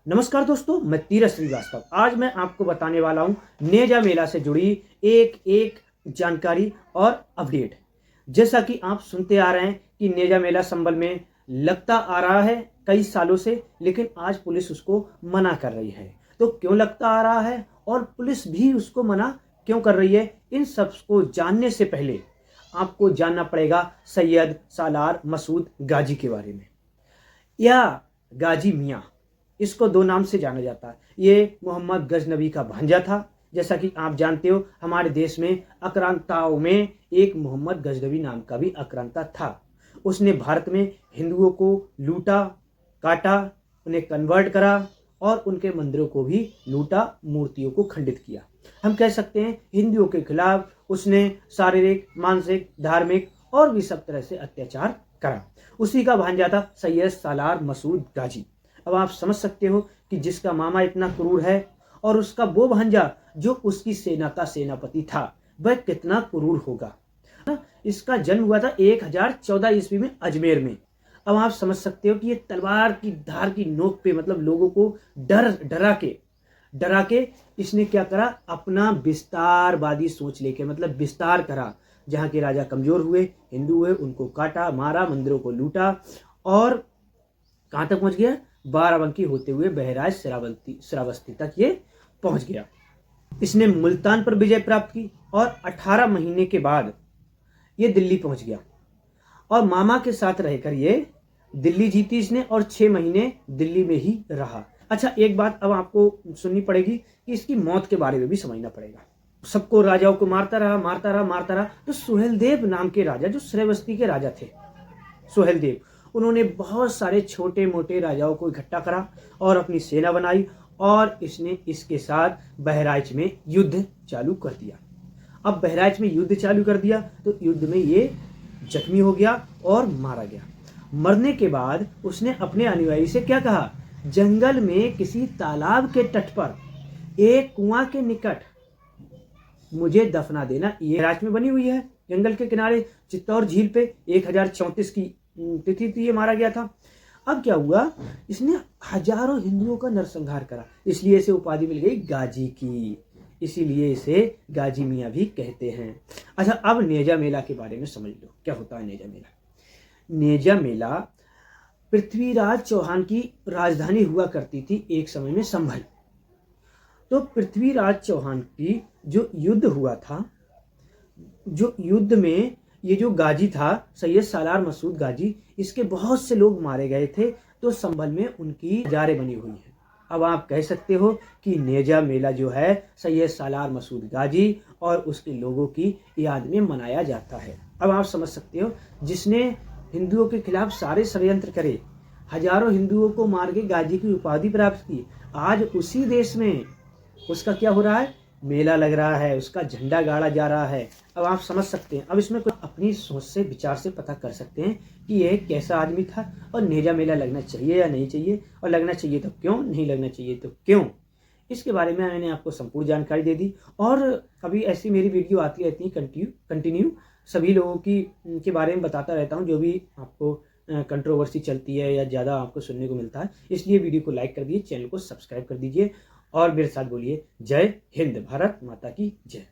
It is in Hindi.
नमस्कार दोस्तों, मैं तीरथ श्रीवास्तव। आज मैं आपको बताने वाला हूं नेजा मेला से जुड़ी एक एक जानकारी और अपडेट। जैसा कि आप सुनते आ रहे हैं कि नेजा मेला संभल में लगता आ रहा है कई सालों से, लेकिन आज पुलिस उसको मना कर रही है। तो क्यों लगता आ रहा है और पुलिस भी उसको मना क्यों कर रही है, इन सब को जानने से पहले आपको जानना पड़ेगा सैयद सालार मसूद गाजी के बारे में, या गाजी मियाँ। इसको दो नाम से जाना जाता है। ये मोहम्मद गजनबी का भांजा था। जैसा कि आप जानते हो, हमारे देश में आक्रांताओं में एक मोहम्मद गजनबी नाम का भी आक्रांता था। उसने भारत में हिंदुओं को लूटा, काटा, उन्हें कन्वर्ट करा और उनके मंदिरों को भी लूटा, मूर्तियों को खंडित किया। हम कह सकते हैं हिंदुओं के खिलाफ उसने शारीरिक, मानसिक, धार्मिक और भी सब तरह से अत्याचार करा। उसी का भांजा था सैयद सालार मसूद गाजी। अब आप समझ सकते हो कि जिसका मामा इतना क्रूर है और उसका वो भांजा जो उसकी सेना का सेनापति था, वह कितना क्रूर होगा। इसका जन्म हुआ था 1014 ईस्वी में अजमेर में। अब आप समझ सकते हो कि ये तलवार की धार की नोक पे, मतलब लोगों को डरा के इसने क्या करा, अपना विस्तारवादी सोच लेके, मतलब विस्तार करा। जहाँ के राजा कमजोर हुए, हिंदू हुए, उनको काटा, मारा, मंदिरों को लूटा और कहाँ तक पहुंच गया, बाराबंकी होते हुए बहराइच श्रावस्ती तक ये पहुंच गया। इसने मुल्तान पर विजय प्राप्त की और 18 महीने के बाद ये दिल्ली पहुंच गया और मामा के साथ रहकर ये दिल्ली जीती इसने और 6 महीने दिल्ली में ही रहा। अच्छा, एक बात अब आपको सुननी पड़ेगी कि इसकी मौत के बारे में भी समझना पड़ेगा। सबको, राजाओं को मारता रहा। तो सुहेलदेव नाम के राजा, जो श्रावस्ती के राजा थे, सुहेलदेव, उन्होंने बहुत सारे छोटे मोटे राजाओं को इकट्ठा करा और अपनी सेना बनाई और इसने इसके साथ बहराइच में युद्ध चालू कर दिया। अब बहराइच में युद्ध चालू कर दिया तो युद्ध में ये जख्मी हो गया और मारा गया। मरने के बाद उसने अपने अनुयायी से क्या कहा, जंगल में किसी तालाब के तट पर एक कुआं के निकट मुझे दफना देना। ये बहराइच में बनी हुई है, जंगल के किनारे चित्तौड़ झील पे 1034 की तिथि थी ये मारा गया था। अब क्या हुआ, इसने हजारों हिंदुओं का नरसंहार करा, इसलिए इसे उपाधि मिल गई गाजी की। इसीलिए इसे गाजी मियाँ भी कहते हैं। अच्छा, अब नेजा मेला के बारे में समझ लो, क्या होता है नेजा मेला। नेजा मेला पृथ्वीराज चौहान की राजधानी हुआ करती थी एक समय में, संभल। तो पृथ्वीराज चौहान की जो युद्ध हुआ था, जो युद्ध में ये जो गाजी था सैयद सालार मसूद गाजी, इसके बहुत से लोग मारे गए थे। तो संभल में उनकी जारें बनी हुई हैं। अब आप कह सकते हो कि नेजा मेला जो है सैयद सालार मसूद गाजी और उसके लोगों की याद में मनाया जाता है। अब आप समझ सकते हो, जिसने हिंदुओं के खिलाफ सारे षड्यंत्र करे, हजारों हिंदुओं को मार के गाजी की उपाधि प्राप्त की, आज उसी देश में उसका क्या हो रहा है, मेला लग रहा है, उसका झंडा गाड़ा जा रहा है। अब आप समझ सकते हैं, अब इसमें कोई अपनी सोच से, विचार से पता कर सकते हैं कि यह कैसा आदमी था और नेजा मेला लगना चाहिए या नहीं चाहिए, और लगना चाहिए तो क्यों, नहीं लगना चाहिए तो क्यों। इसके बारे में मैंने आपको संपूर्ण जानकारी दे दी और अभी ऐसी मेरी वीडियो आती रहती है कंटिन्यू सभी लोगों की के बारे में बताता रहता हूँ, जो भी आपको कंट्रोवर्सी चलती है या ज़्यादा आपको सुनने को मिलता है। इसलिए वीडियो को लाइक कर दीजिए, चैनल को सब्सक्राइब कर दीजिए और मेरे साथ बोलिए जय हिंद, भारत माता की जय।